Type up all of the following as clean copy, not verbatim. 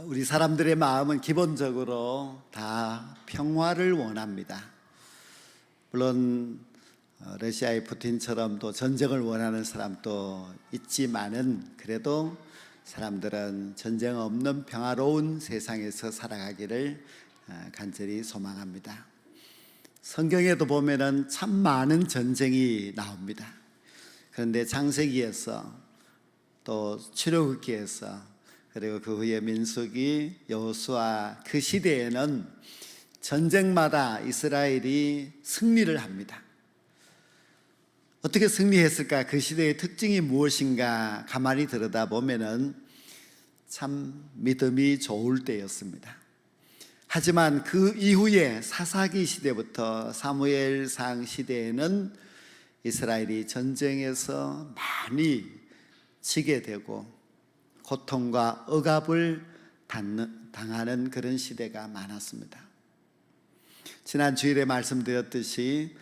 우리 사람들의 마음은 기본적으로 다 평화를 원합니다. 물론 러시아의 푸틴처럼 또 전쟁을 원하는 사람도 있지만은 그래도 사람들은 전쟁 없는 평화로운 세상에서 살아가기를 간절히 소망합니다. 성경에도 보면은 참 많은 전쟁이 나옵니다. 그런데 창세기에서 또 출애굽기에서 그리고 그 후에 민수기, 여호수아 그 시대에는 전쟁마다 이스라엘이 승리를 합니다. 어떻게 승리했을까? 그 시대의 특징이 무엇인가 가만히 들여다보면은 참 믿음이 좋을 때였습니다. 하지만 그 이후에 사사기 시대부터 사무엘상 시대에는 이스라엘이 전쟁에서 많이 지게 되고 고통과 억압을 당하는 그런 시대가 많았습니다. 지난 주일에 말씀드렸듯이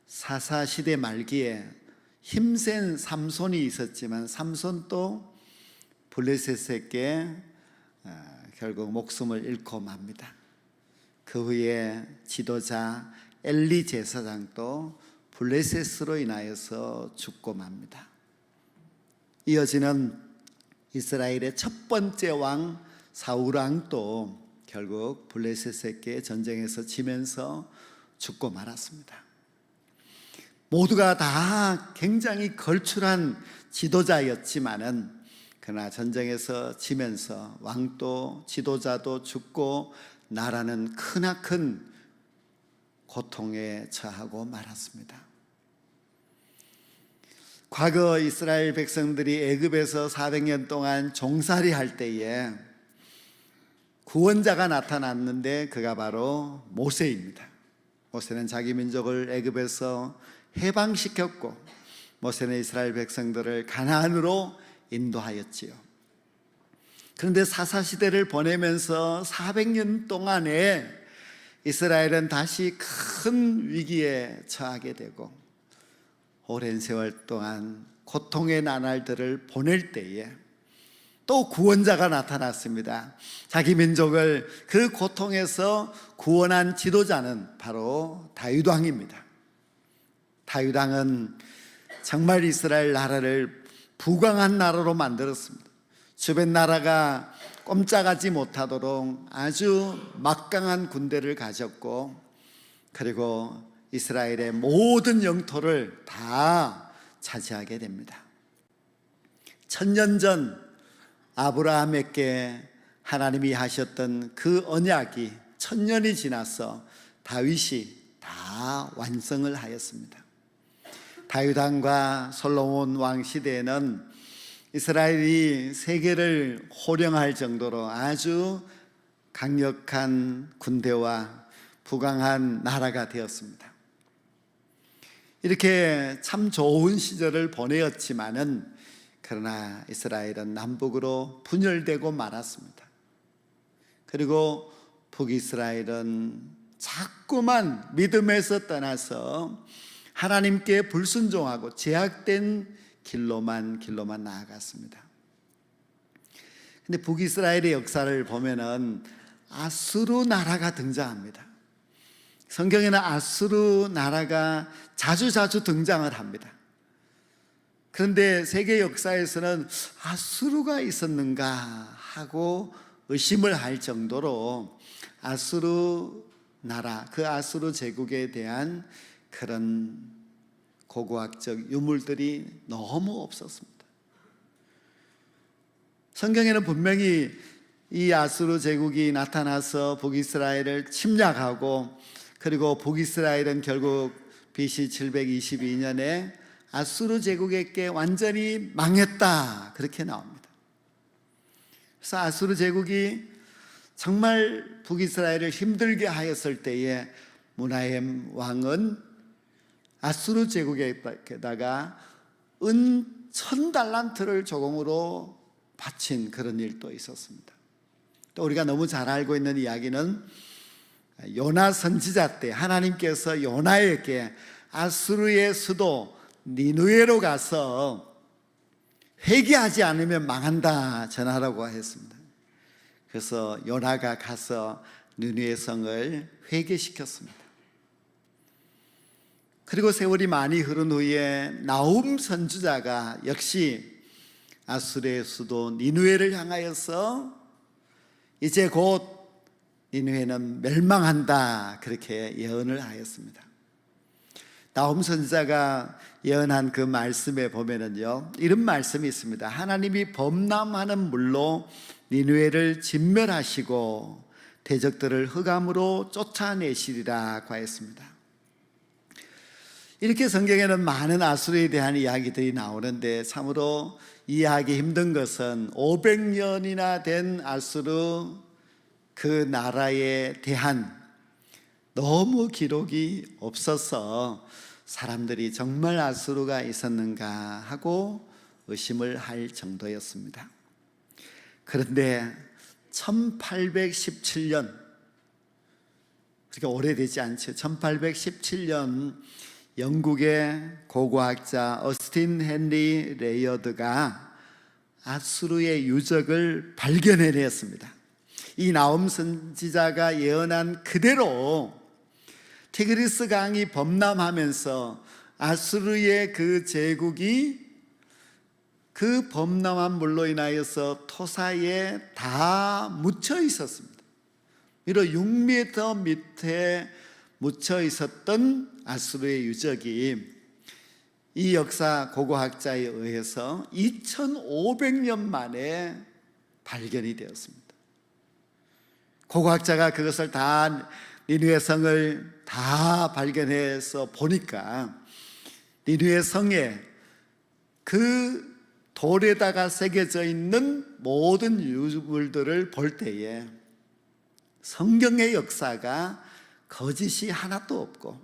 사사시대 말기에 힘센 삼손이 있었지만 삼손도 블레셋에게 결국 목숨을 잃고 맙니다. 그 후에 지도자 엘리 제사장도 블레셋으로 인하여서 죽고 맙니다. 이어지는 이스라엘의 첫 번째 왕 사울 왕도 결국 블레셋에게 전쟁에서 지면서 죽고 말았습니다. 모두가 다 굉장히 걸출한 지도자였지만은 그러나 전쟁에서 지면서 왕도 지도자도 죽고 나라는 크나큰 고통에 처하고 말았습니다. 과거 이스라엘 백성들이 애굽에서 400년 동안 종살이 할 때에 구원자가 나타났는데 그가 바로 모세입니다. 모세는 자기 민족을 애굽에서 해방시켰고 모세는 이스라엘 백성들을 가나안으로 인도하였지요. 그런데 사사시대를 보내면서 400년 동안에 이스라엘은 다시 큰 위기에 처하게 되고 오랜 세월 동안 고통의 나날들을 보낼 때에 또 구원자가 나타났습니다. 자기 민족을 그 고통에서 구원한 지도자는 바로 다윗 왕입니다. 다윗 왕은 정말 이스라엘 나라를 부강한 나라로 만들었습니다. 주변 나라가 꼼짝하지 못하도록 아주 막강한 군대를 가졌고 그리고 이스라엘의 모든 영토를 다 차지하게 됩니다. 1000년 전 아브라함에게 하나님이 하셨던 그 언약이 1000년이 지나서 다윗이 다 완성을 하였습니다. 다윗 왕과 솔로몬 왕 시대에는 이스라엘이 세계를 호령할 정도로 아주 강력한 군대와 부강한 나라가 되었습니다. 이렇게 참 좋은 시절을 보내었지만은 그러나 이스라엘은 남북으로 분열되고 말았습니다. 그리고 북이스라엘은 자꾸만 믿음에서 떠나서 하나님께 불순종하고 제약된 길로만 나아갔습니다. 근데 북이스라엘의 역사를 보면은 아수르 나라가 등장합니다. 성경에는 아수르 나라가 자주 등장을 합니다. 그런데 세계 역사에서는 아수르가 있었는가 하고 의심을 할 정도로 아수르 나라, 그 아수르 제국에 대한 그런 고고학적 유물들이 너무 없었습니다. 성경에는 분명히 이 아수르 제국이 나타나서 북이스라엘을 침략하고 그리고 북이스라엘은 결국 BC 722년에 아수르 제국에게 완전히 망했다 그렇게 나옵니다. 그래서 아수르 제국이 정말 북이스라엘을 힘들게 하였을 때에 므나헴 왕은 아수르 제국에다가 은 1000달란트를 조공으로 바친 그런 일도 있었습니다. 또 우리가 너무 잘 알고 있는 이야기는 요나 선지자 때 하나님께서 요나에게 아수르의 수도 니느웨로 가서 회개하지 않으면 망한다 전하라고 했습니다. 그래서 요나가 가서 니느웨 성을 회개시켰습니다. 그리고 세월이 많이 흐른 후에 나훔 선지자가 역시 아수르의 수도 니느웨를 향하여서 이제 곧 니느웨는 멸망한다, 그렇게 예언을 하였습니다. 나훔 선지자가 예언한 그 말씀에 보면은요, 이런 말씀이 있습니다. 하나님이 범람하는 물로 니느웨를 진멸하시고 대적들을 흑암으로 쫓아내시리라고 하였습니다. 이렇게 성경에는 많은 아수르에 대한 이야기들이 나오는데 참으로 이해하기 힘든 것은 500년이나 된 아수르 그 나라에 대한 너무 기록이 없어서 사람들이 정말 아수르가 있었는가 하고 의심을 할 정도였습니다. 그런데 1817년, 그렇게 오래되지 않죠. 1817년 영국의 고고학자 어스틴 헨리 레이어드가 아수르의 유적을 발견해냈습니다. 이 나훔 선지자가 예언한 그대로 티그리스 강이 범람하면서 아수르의 그 제국이 그 범람한 물로 인하여서 토사에 다 묻혀 있었습니다. 비록 6m 밑에 묻혀 있었던 아수르의 유적이 이 역사 고고학자에 의해서 2500년 만에 발견이 되었습니다. 고고학자가 그것을 다 니느웨 성을 다 발견해서 보니까 니느웨 성에 그 돌에다가 새겨져 있는 모든 유물들을 볼 때에 성경의 역사가 거짓이 하나도 없고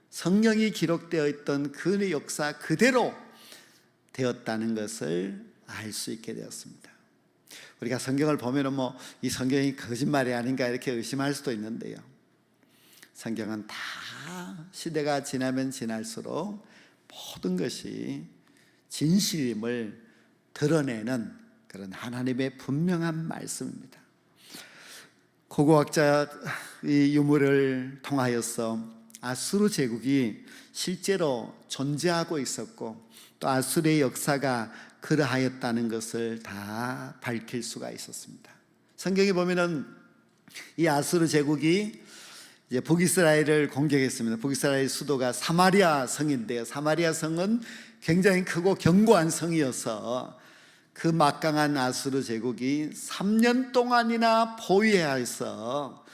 성경이 기록되어 있던 그 역사 그대로 되었다는 것을 알 수 있게 되었습니다. 우리가 성경을 보면은 이 성경이 거짓말이 아닌가 이렇게 의심할 수도 있는데요, 성경은 다 시대가 지나면 지날수록 모든 것이 진실임을 드러내는 그런 하나님의 분명한 말씀입니다. 고고학자의 유물을 통하여서 아수르 제국이 실제로 존재하고 있었고 또 아수르의 역사가 그러하였다는 것을 다 밝힐 수가 있었습니다. 성경에 보면은 이 아수르 제국이 이제 북이스라엘을 공격했습니다. 북이스라엘 수도가 사마리아 성인데요, 사마리아 성은 굉장히 크고 견고한 성이어서 그 막강한 아수르 제국이 3년 동안이나 포위해서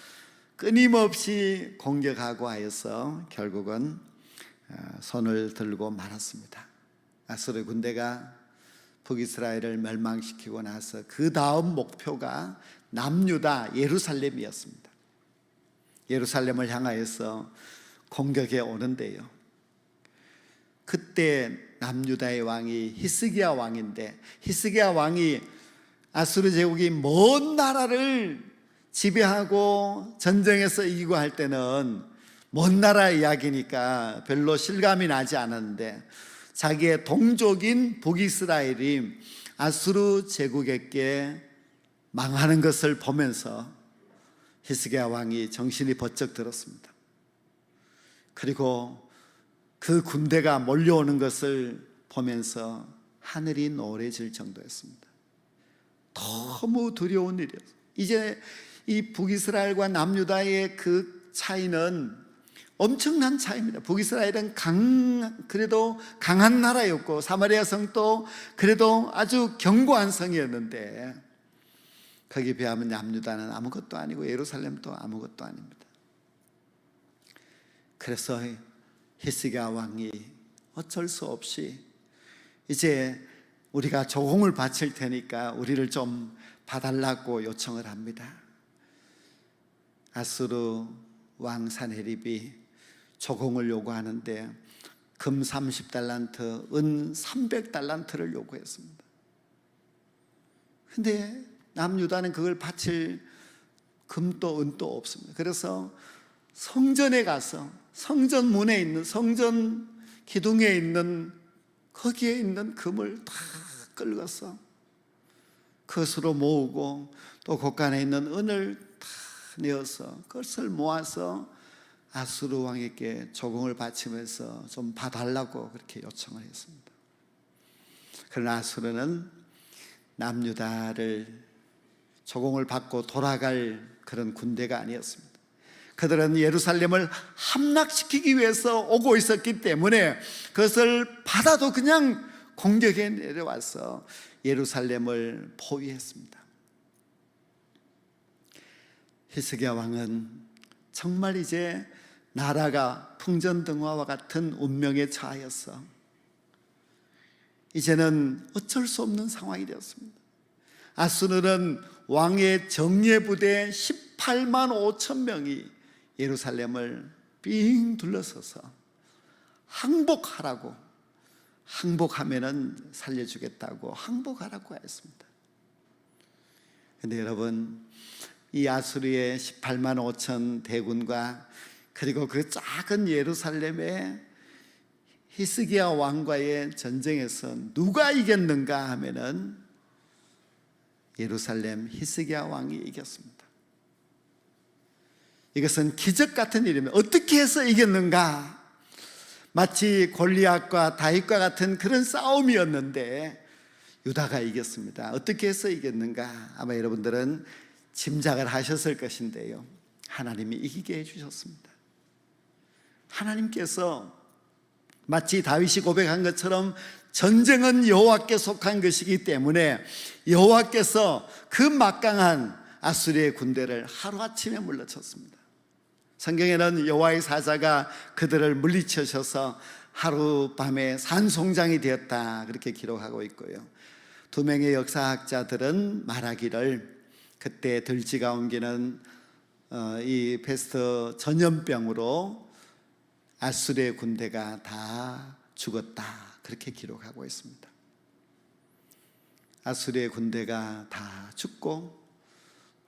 끊임없이 공격하고 하여서 결국은 손을 들고 말았습니다. 아수르 군대가 북이스라엘을 멸망시키고 나서 그 다음 목표가 남유다 예루살렘이었습니다. 예루살렘을 향하여서 공격해 오는데요, 그때 남유다의 왕이 히스기야 왕인데, 히스기야 왕이 아수르 제국이 먼 나라를 지배하고 전쟁에서 이기고 할 때는 먼 나라 이야기니까 별로 실감이 나지 않았는데, 자기의 동족인 북이스라엘이 아수르 제국에게 망하는 것을 보면서 히스기야 왕이 정신이 번쩍 들었습니다. 그리고 그 군대가 몰려오는 것을 보면서 하늘이 노래질 정도였습니다. 너무 두려운 일이었어요. 이제 이 북이스라엘과 남유다의 그 차이는 엄청난 차이입니다. 북이스라엘은 그래도 강한 나라였고 사마리아 성도 그래도 아주 견고한 성이었는데 거기에 비하면 남유다는 아무것도 아니고 예루살렘도 아무것도 아닙니다. 그래서 히스기야 왕이 어쩔 수 없이 이제 우리가 조공을 바칠 테니까 우리를 좀 봐달라고 요청을 합니다. 아수르 왕 산헤립이 조공을 요구하는데 금 30달란트, 은 300달란트를 요구했습니다. 근데 남유다는 그걸 바칠 금도 은도 없습니다. 그래서 성전에 가서 성전 문에 있는, 성전 기둥에 있는 거기에 있는 금을 다 긁어서 그것으로 모으고 또 곳간에 있는 은을 다 내어서 그것을 모아서 아수르 왕에게 조공을 바치면서 좀 봐달라고 그렇게 요청을 했습니다. 그러나 아수르는 남유다를 조공을 받고 돌아갈 그런 군대가 아니었습니다. 그들은 예루살렘을 함락시키기 위해서 오고 있었기 때문에 그것을 받아도 그냥 공격에 내려와서 예루살렘을 포위했습니다. 히스기야 왕은 정말 이제 나라가 풍전등화와 같은 운명에 처하였어. 이제는 어쩔 수 없는 상황이 되었습니다. 아수르는 왕의 정예부대 18만 5천 명이 예루살렘을 삥 둘러서서 항복하라고, 항복하면은 살려주겠다고 항복하라고 했습니다. 그런데 여러분, 이 아수르의 18만 5천 대군과 그리고 그 작은 예루살렘의 히스기야 왕과의 전쟁에서 누가 이겼는가 하면은 예루살렘 히스기야 왕이 이겼습니다. 이것은 기적 같은 일입니다. 어떻게 해서 이겼는가? 마치 골리앗과 다윗과 같은 그런 싸움이었는데 유다가 이겼습니다. 어떻게 해서 이겼는가? 아마 여러분들은 짐작을 하셨을 것인데요, 하나님이 이기게 해주셨습니다. 하나님께서 마치 다윗이 고백한 것처럼 전쟁은 여호와께 속한 것이기 때문에 여호와께서 그 막강한 아수르의 군대를 하루아침에 물리쳤습니다. 성경에는 여호와의 사자가 그들을 물리치셔서 하룻밤에 산송장이 되었다 그렇게 기록하고 있고요, 두 명의 역사학자들은 말하기를 그때 들쥐가 옮기는 이 페스트 전염병으로 아수르의 군대가 다 죽었다 그렇게 기록하고 있습니다. 아수르의 군대가 다 죽고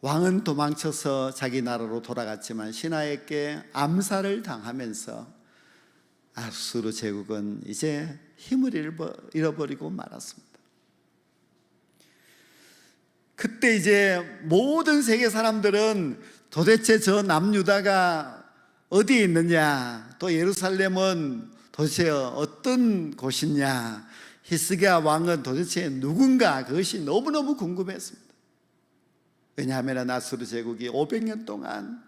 왕은 도망쳐서 자기 나라로 돌아갔지만 신하에게 암살을 당하면서 아수르 제국은 이제 힘을 잃어버리고 말았습니다. 그때 이제 모든 세계 사람들은 도대체 저 남유다가 어디에 있느냐, 또 예루살렘은 도대체 어떤 곳이냐, 히스기야 왕은 도대체 누군가, 그것이 너무너무 궁금했습니다. 왜냐하면 아수르 제국이 500년 동안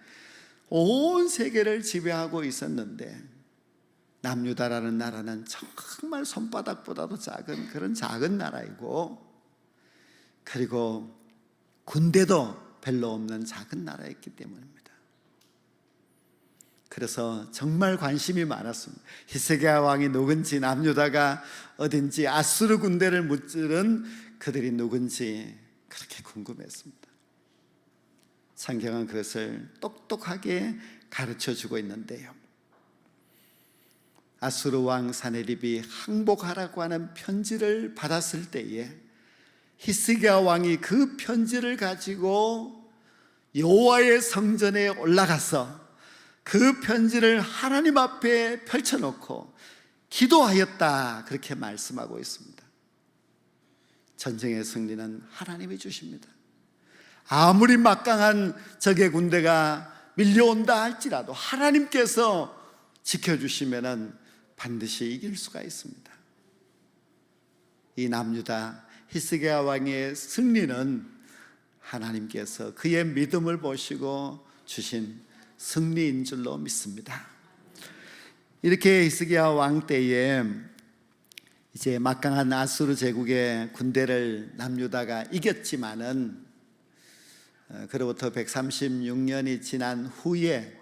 온 세계를 지배하고 있었는데 남유다라는 나라는 정말 손바닥보다도 작은 그런 작은 나라이고, 그리고 군대도 별로 없는 작은 나라였기 때문입니다. 그래서 정말 관심이 많았습니다. 히스기야 왕이 누군지, 남유다가 어딘지, 아수르 군대를 무찌른 그들이 누군지 그렇게 궁금했습니다. 성경은 그것을 똑똑하게 가르쳐주고 있는데요, 아수르 왕 사네립이 항복하라고 하는 편지를 받았을 때에 히스기야 왕이 그 편지를 가지고 여호와의 성전에 올라가서 그 편지를 하나님 앞에 펼쳐놓고 기도하였다 그렇게 말씀하고 있습니다. 전쟁의 승리는 하나님이 주십니다. 아무리 막강한 적의 군대가 밀려온다 할지라도 하나님께서 지켜주시면 반드시 이길 수가 있습니다. 이 남유다 히스기야 왕의 승리는 하나님께서 그의 믿음을 보시고 주신 승리인 줄로 믿습니다. 이렇게 히스기야 왕 때에 이제 막강한 아수르 제국의 군대를 남유다가 이겼지만은 그로부터 136년이 지난 후에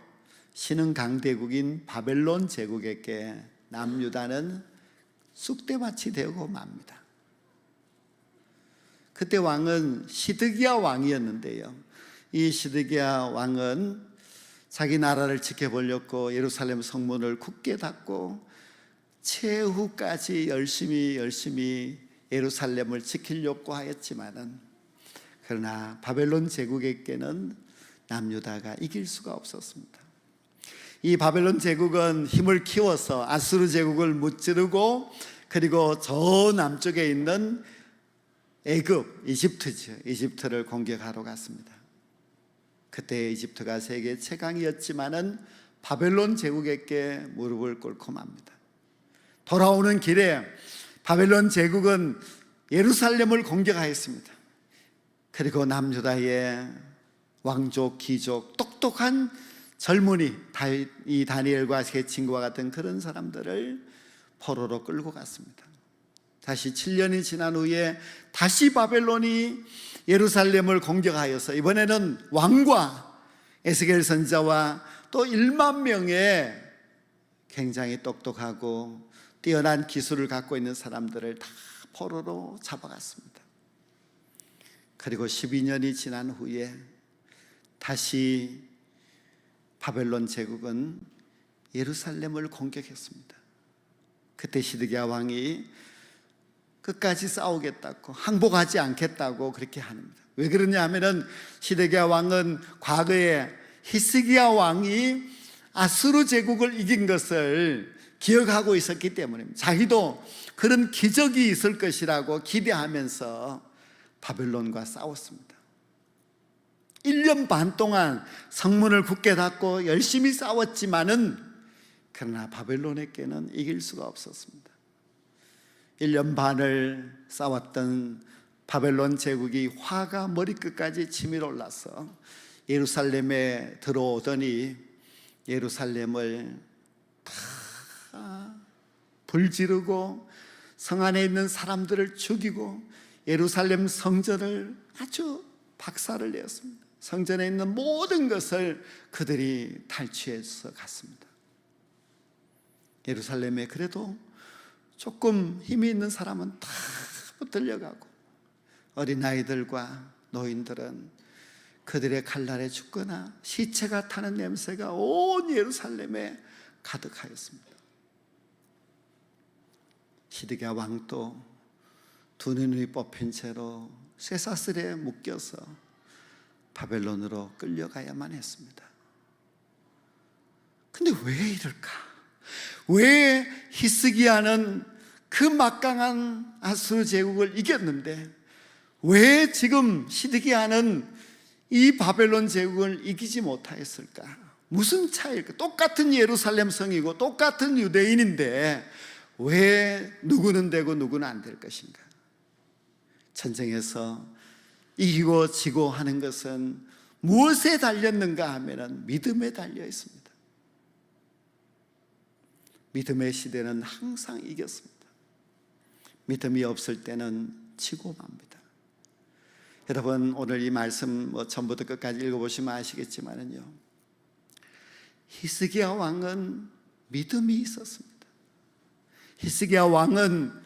신흥 강대국인 바벨론 제국에게 남유다는 쑥대밭이 되고 맙니다. 그때 왕은 시드기야 왕이었는데요, 이 시드기야 왕은 자기 나라를 지켜보려고 예루살렘 성문을 굳게 닫고 최후까지 열심히 예루살렘을 지키려고 하였지만은, 그러나 바벨론 제국에게는 남유다가 이길 수가 없었습니다. 이 바벨론 제국은 힘을 키워서 아수르 제국을 무찌르고, 그리고 저 남쪽에 있는 애굽, 이집트죠. 이집트를 공격하러 갔습니다. 그때 이집트가 세계 최강이었지만은 바벨론 제국에게 무릎을 꿇고 맙니다. 돌아오는 길에 바벨론 제국은 예루살렘을 공격하였습니다. 그리고 남유다의 왕족, 귀족, 똑똑한 젊은이, 이 다니엘과 세 친구와 같은 그런 사람들을 포로로 끌고 갔습니다. 다시 7년이 지난 후에 다시 바벨론이 예루살렘을 공격하여서 이번에는 왕과 에스겔 선지자와 또 1만 명의 굉장히 똑똑하고 뛰어난 기술을 갖고 있는 사람들을 다 포로로 잡아갔습니다. 그리고 12년이 지난 후에 다시 바벨론 제국은 예루살렘을 공격했습니다. 그때 시드기야 왕이 끝까지 싸우겠다고, 항복하지 않겠다고 그렇게 합니다. 왜 그러냐 하면은 시드기야 왕은 과거에 히스기야 왕이 아수르 제국을 이긴 것을 기억하고 있었기 때문입니다. 자기도 그런 기적이 있을 것이라고 기대하면서 바벨론과 싸웠습니다. 1년 반 동안 성문을 굳게 닫고 열심히 싸웠지만은 그러나 바벨론에게는 이길 수가 없었습니다. 1년 반을 싸웠던 바벨론 제국이 화가 머리끝까지 치밀어 올라서 예루살렘에 들어오더니 예루살렘을 다 불지르고 성 안에 있는 사람들을 죽이고 예루살렘 성전을 아주 박살을 내었습니다. 성전에 있는 모든 것을 그들이 탈취해서 갔습니다. 예루살렘에 그래도 조금 힘이 있는 사람은 다 붙들려가고 어린아이들과 노인들은 그들의 칼날에 죽거나 시체가 타는 냄새가 온 예루살렘에 가득하였습니다. 시드기야 왕도 두 눈이 뽑힌 채로 쇠사슬에 묶여서 바벨론으로 끌려가야만 했습니다. 근데 왜 이럴까? 왜 히스기야는 그 막강한 아수르 제국을 이겼는데 왜 지금 시드기야는 이 바벨론 제국을 이기지 못하였을까? 무슨 차이일까? 똑같은 예루살렘 성이고 똑같은 유대인인데 왜 누구는 되고 누구는 안 될 것인가? 전쟁에서 이기고 지고 하는 것은 무엇에 달렸는가 하면 믿음에 달려 있습니다. 믿음의 시대는 항상 이겼습니다. 믿음이 없을 때는 지고 맙니다. 여러분 오늘 이 말씀 전부터 끝까지 읽어보시면 아시겠지만요, 히스기야 왕은 믿음이 있었습니다. 히스기야 왕은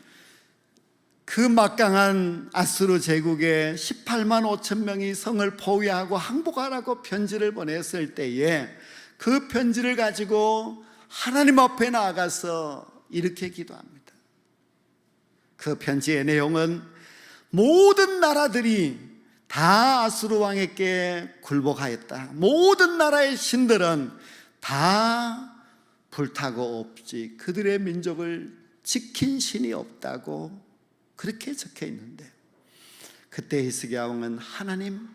그 막강한 아수르 제국에 18만 5천 명이 성을 포위하고 항복하라고 편지를 보냈을 때에 그 편지를 가지고 하나님 앞에 나아가서 이렇게 기도합니다. 그 편지의 내용은 모든 나라들이 다 아수르 왕에게 굴복하였다. 모든 나라의 신들은 다 불타고 없지 그들의 민족을 지킨 신이 없다고 그렇게 적혀 있는데, 그때 히스기야 왕은 하나님,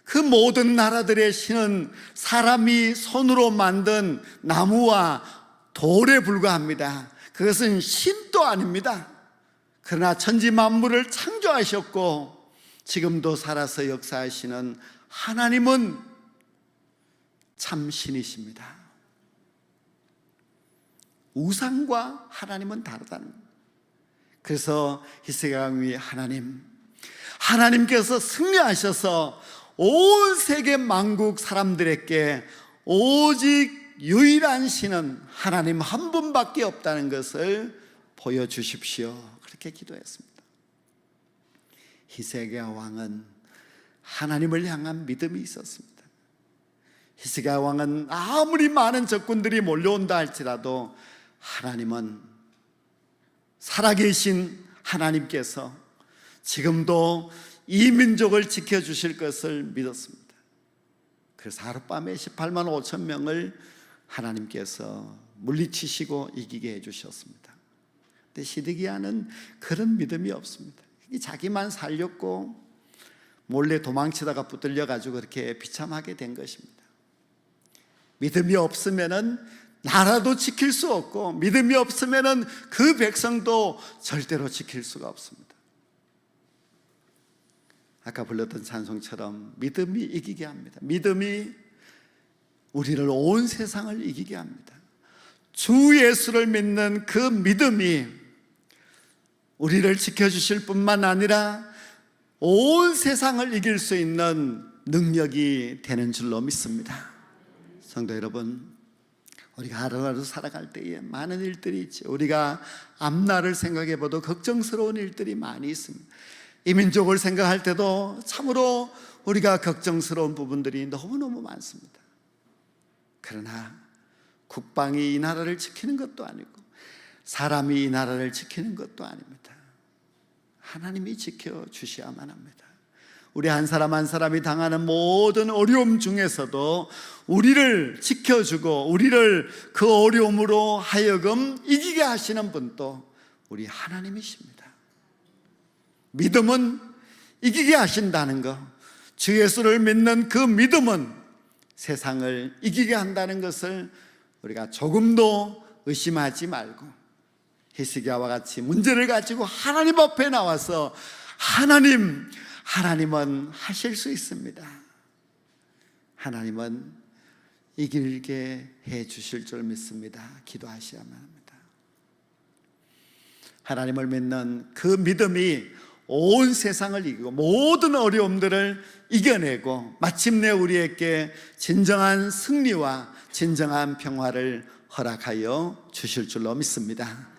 그 모든 나라들의 신은 사람이 손으로 만든 나무와 돌에 불과합니다. 그것은 신도 아닙니다. 그러나 천지 만물을 창조하셨고 지금도 살아서 역사하시는 하나님은 참 신이십니다. 우상과 하나님은 다르다는 겁니다. 그래서 히스기야 왕이 하나님께서 승리하셔서 온 세계 만국 사람들에게 오직 유일한 신은 하나님 한 분밖에 없다는 것을 보여주십시오. 그렇게 기도했습니다. 히스기야 왕은 하나님을 향한 믿음이 있었습니다. 히스기야 왕은 아무리 많은 적군들이 몰려온다 할지라도 하나님은 살아계신 하나님께서 지금도 이 민족을 지켜주실 것을 믿었습니다. 그래서 하룻밤에 18만 5천 명을 하나님께서 물리치시고 이기게 해주셨습니다. 근데 시드기야는 그런 믿음이 없습니다. 자기만 살렸고 몰래 도망치다가 붙들려 가지고 그렇게 비참하게 된 것입니다. 믿음이 없으면은 나라도 지킬 수 없고, 믿음이 없으면은 그 백성도 절대로 지킬 수가 없습니다. 아까 불렀던 찬송처럼 믿음이 이기게 합니다. 믿음이 우리를 온 세상을 이기게 합니다. 주 예수를 믿는 그 믿음이 우리를 지켜주실 뿐만 아니라 온 세상을 이길 수 있는 능력이 되는 줄로 믿습니다. 성도 여러분, 우리가 하루하루 살아갈 때에 많은 일들이 있죠. 우리가 앞날을 생각해 봐도 걱정스러운 일들이 많이 있습니다. 이 민족을 생각할 때도 참으로 우리가 걱정스러운 부분들이 너무너무 많습니다. 그러나 국방이 이 나라를 지키는 것도 아니고 사람이 이 나라를 지키는 것도 아닙니다. 하나님이 지켜주셔야만 합니다. 우리 한 사람 한 사람이 당하는 모든 어려움 중에서도 우리를 지켜주고 우리를 그 어려움으로 하여금 이기게 하시는 분도 우리 하나님이십니다. 믿음은 이기게 하신다는 것, 주 예수를 믿는 그 믿음은 세상을 이기게 한다는 것을 우리가 조금도 의심하지 말고 히스기야와 같이 문제를 가지고 하나님 앞에 나와서 하나님은 하실 수 있습니다. 하나님은 이기게 해 주실 줄 믿습니다. 기도하셔야만 합니다. 하나님을 믿는 그 믿음이 온 세상을 이기고 모든 어려움들을 이겨내고 마침내 우리에게 진정한 승리와 진정한 평화를 허락하여 주실 줄로 믿습니다.